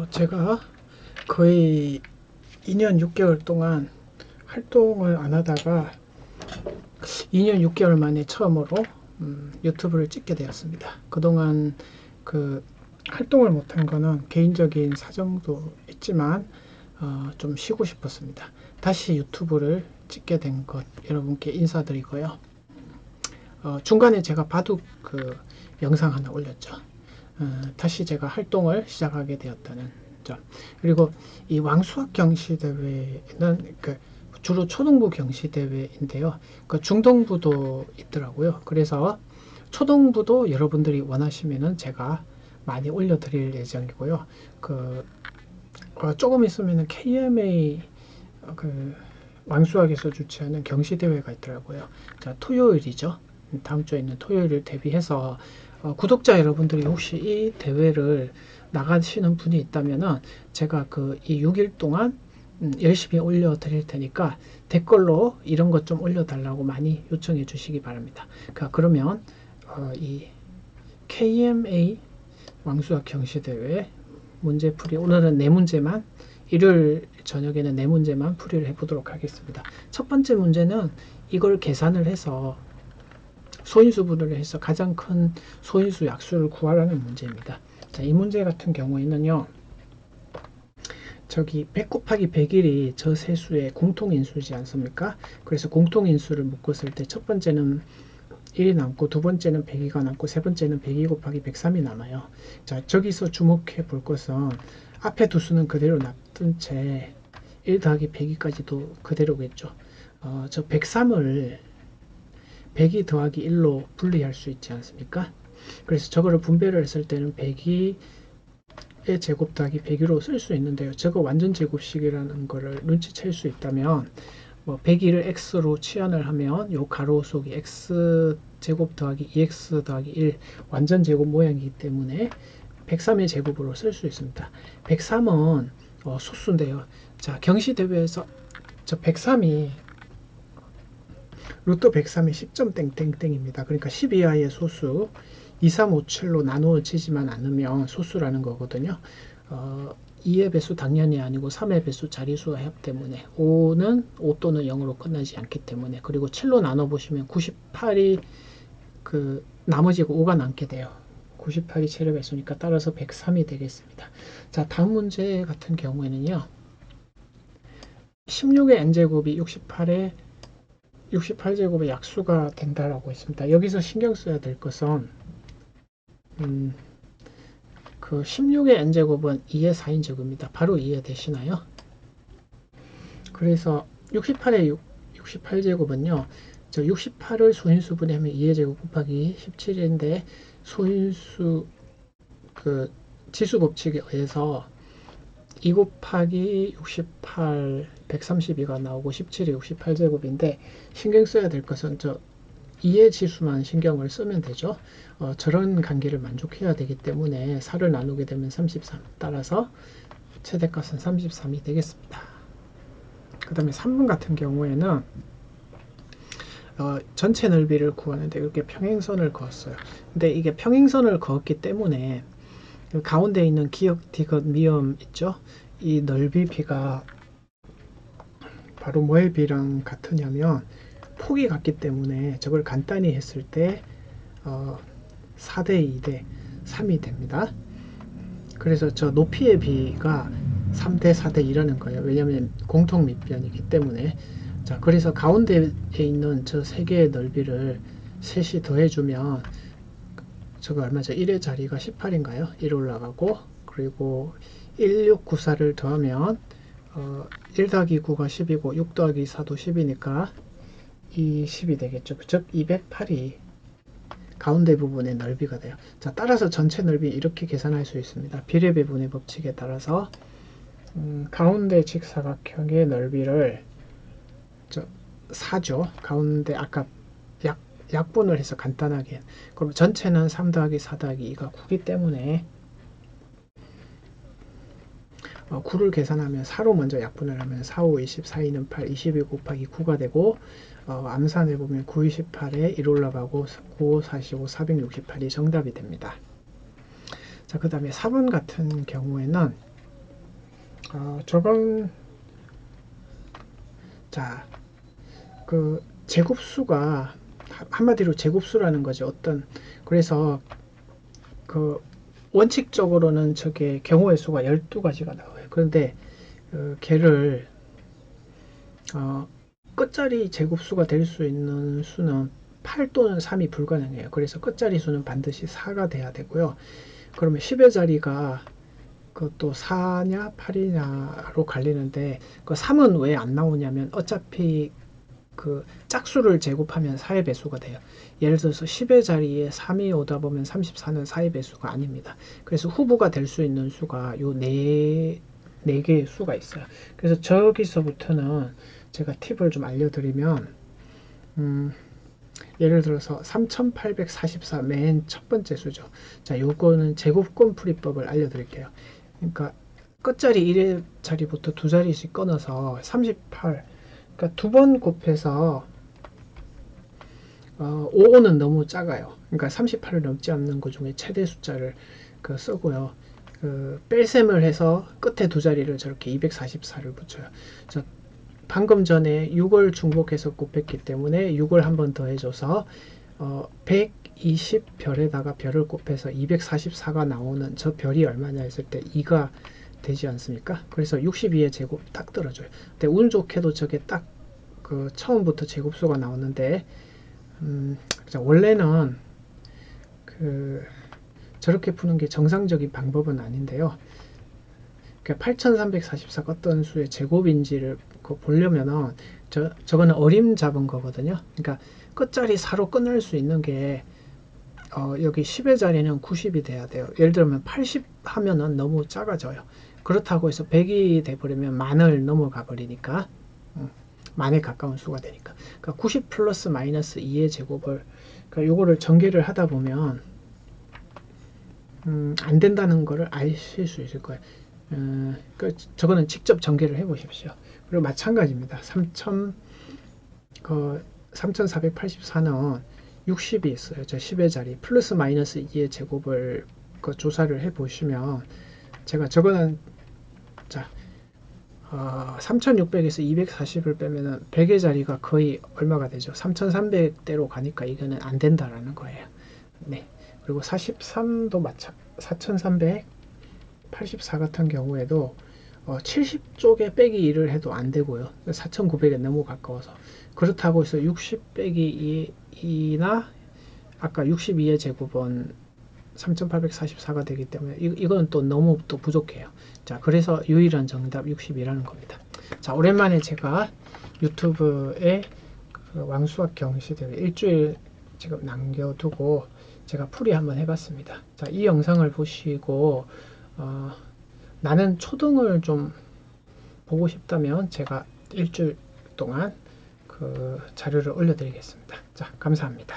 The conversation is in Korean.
제가 거의 2년 6개월 동안 활동을 안 하다가 2년 6개월 만에 처음으로 유튜브를 찍게 되었습니다. 그동안 그 활동을 못한 거는 개인적인 사정도 있지만 좀 쉬고 싶었습니다. 다시 유튜브를 찍게 된 것 여러분께 인사드리고요. 중간에 제가 바둑 영상 하나 올렸죠. 다시 제가 활동을 시작하게 되었다는 점. 그리고 이 왕수학 경시대회는 주로 초등부 경시대회인데요. 중등부도 있더라고요. 그래서 초등부도 여러분들이 원하시면은 제가 많이 올려드릴 예정이고요. 조금 있으면은 KMA 왕수학에서 주최하는 경시대회가 있더라고요. 자, 토요일이죠. 다음 주에 있는 토요일을 대비해서 구독자 여러분들이 혹시 이 대회를 나가시는 분이 있다면은 제가 이 6일 동안 열심히 올려드릴 테니까 댓글로 이런 것 좀 올려달라고 많이 요청해 주시기 바랍니다. 그러면 이 KMA 왕수학 경시대회 문제풀이 오늘은 네 문제만 일요일 저녁에는 네 문제만 풀이를 해보도록 하겠습니다. 첫 번째 문제는 이걸 계산을 해서 소인수분해를 해서 가장 큰 소인수 약수를 구하라는 문제입니다. 자, 이 문제 같은 경우에는요. 저기 100 곱하기 100일이 저 세수의 공통인수지 않습니까? 그래서 공통인수를 묶었을 때 첫 번째는 1이 남고 두 번째는 102가 남고 세 번째는 102 곱하기 103이 남아요. 자, 저기서 주목해 볼 것은 앞에 두 수는 그대로 놔둔 채 1 더하기 102까지도 그대로겠죠. 저 103을 102 더하기 1로 분리할 수 있지 않습니까? 그래서 저거를 분배를 했을 때는 102의 제곱 더하기 102로 쓸 수 있는데요. 저거 완전 제곱식이라는 거를 눈치챌 수 있다면 102를 x로 치환을 하면 요 가로 속이 x 제곱 더하기 2x 더하기 1 완전 제곱 모양이기 때문에 103의 제곱으로 쓸 수 있습니다. 103은 소수인데요. 자, 경시대회에서 저 103이 루트 103이 10점 땡땡땡입니다. 그러니까 10 이하의 소수 2357로 나누어지지만 않으면 소수라는 거거든요. 2의 배수 당연히 아니고 3의 배수 자리수와 합 때문에 5는 5 또는 0으로 끝나지 않기 때문에 그리고 7로 나눠보시면 98이 나머지가 5가 남게 돼요. 98이 최대 배수니까 따라서 103이 되겠습니다. 자, 다음 문제 같은 경우에는요. 16의 n제곱이 68제곱의 약수가 된다라고 했습니다. 여기서 신경 써야 될 것은 16의 n제곱은 2의 4인제곱입니다. 바로 이해되시나요? 그래서 68제곱은요. 저 68을 소인수분해 하면 2의 제곱 곱하기 17인데 소인수 지수 법칙에 의해서 2 곱하기 68 132가 나오고 17이 68제곱인데 신경 써야 될 것은 저 2의 지수만 신경을 쓰면 되죠. 저런 관계를 만족해야 되기 때문에 4를 나누게 되면 33 따라서 최대값은 33이 되겠습니다. 그 다음에 3번 같은 경우에는 전체 넓이를 구하는데 이렇게 평행선을 그었어요. 근데 이게 평행선을 그었기 때문에 가운데 있는 기역, 디귿, 미음 있죠? 이 넓이 비가 바로 뭐의 비랑 같으냐면 폭이 같기 때문에 저걸 간단히 했을 때 4대 2대 3이 됩니다. 그래서 저 높이의 비가 3대 4대 2라는 거예요. 왜냐하면 공통 밑변이기 때문에. 자, 그래서 가운데에 있는 저 세 개의 넓이를 셋이 더해주면 저거 얼마죠? 1의 자리가 18인가요? 1 올라가고 그리고 1694를 더하면 1 더하기 9가 10이고 6 더하기 4도 10이니까 이 10이 되겠죠. 즉 208이 가운데 부분의 넓이가 돼요. 자, 따라서 전체 넓이 이렇게 계산할 수 있습니다. 비례배분의 법칙에 따라서 가운데 직사각형의 넓이를 4죠. 가운데 아까 약분을 해서 간단하게 그럼 전체는 3 더하기 4 더하기 2가 9기 때문에 9를 계산하면 4로 먼저 약분을 하면 4, 5, 20, 4, 2는 8, 22 곱하기 9가 되고 암산해보면 9, 28에 1 올라가고 9, 5, 45, 468이 정답이 됩니다. 자, 그 다음에 4번 같은 경우에는 저건 자, 그 제곱수가 한마디로 제곱수라는 거죠. 그래서 그 원칙적으로는 저게 경우의 수가 12가지가 나와요. 그런데 걔를 끝자리 제곱수가 될 수 있는 수는 8 또는 3이 불가능해요. 그래서 끝자리 수는 반드시 4가 돼야 되고요. 그러면 10의 자리가 그것도 4냐 8이냐로 갈리는데 그 3은 왜 안 나오냐면 어차피 그 짝수를 제곱하면 4의 배수가 돼요. 예를 들어서 10의 자리에 3이 오다 보면 34는 4의 배수가 아닙니다. 그래서 후보가 될 수 있는 수가 요 네 개의 수가 있어요. 그래서 저기서부터는 제가 팁을 좀 알려드리면 예를 들어서 3844 맨 첫 번째 수죠. 자, 요거는 제곱권 풀이법을 알려드릴게요. 그러니까 끝자리 1의 자리부터 두 자리씩 끊어서 38, 그러니까 두 번 곱해서 55는 너무 작아요. 그러니까 38을 넘지 않는 것 중에 최대 숫자를 쓰고요. 뺄셈을 해서 끝에 두 자리를 저렇게 244를 붙여요. 방금 전에 6을 중복해서 곱했기 때문에 6을 한 번 더 해줘서 120별에다가 별을 곱해서 244가 나오는 저 별이 얼마냐 했을 때 2가 되지 않습니까? 그래서 62의 제곱 딱 떨어져요. 근데 운 좋게도 저게 딱 처음부터 제곱수가 나오는데 원래는 저렇게 푸는 게 정상적인 방법은 아닌데요. 8344가 어떤 수의 제곱인지를 보려면은 저거는 어림 잡은 거거든요. 그러니까 끝자리 4로 끝낼 수 있는 게 여기 10의 자리는 90이 돼야 돼요. 예를 들면 80 하면은 너무 작아져요. 그렇다고 해서 100이 돼버리면 만을 넘어가 버리니까 만에 가까운 수가 되니까. 그러니까 90 플러스 마이너스 2의 제곱을 요거를 전개를 하다 보면 안 된다는 거를 아실 수 있을 거예요. 저거는 직접 전개를 해 보십시오. 그리고 마찬가지입니다. 3484는 60이 있어요. 저 10의 자리 플러스 마이너스 2의 제곱을 조사를 해 보시면 저거는 3600에서 240을 빼면은 100의 자리가 거의 얼마가 되죠? 3300대로 가니까 이거는 안 된다라는 거예요. 네. 그리고 43도 4384 같은 경우에도 70쪽에 빼기 2를 해도 안 되고요. 4900에 너무 가까워서. 그렇다고 해서 60 빼기 2나 아까 62의 제곱은 3844가 되기 때문에 이거는 또 너무 또 부족해요. 자, 그래서 유일한 정답 60이라는 겁니다. 자, 오랜만에 제가 유튜브에 왕수학 경시대회 일주일 지금 남겨두고 제가 풀이 한번 해봤습니다. 자, 이 영상을 보시고 나는 초등을 좀 보고 싶다면 제가 일주일 동안 자료를 올려드리겠습니다. 자, 감사합니다.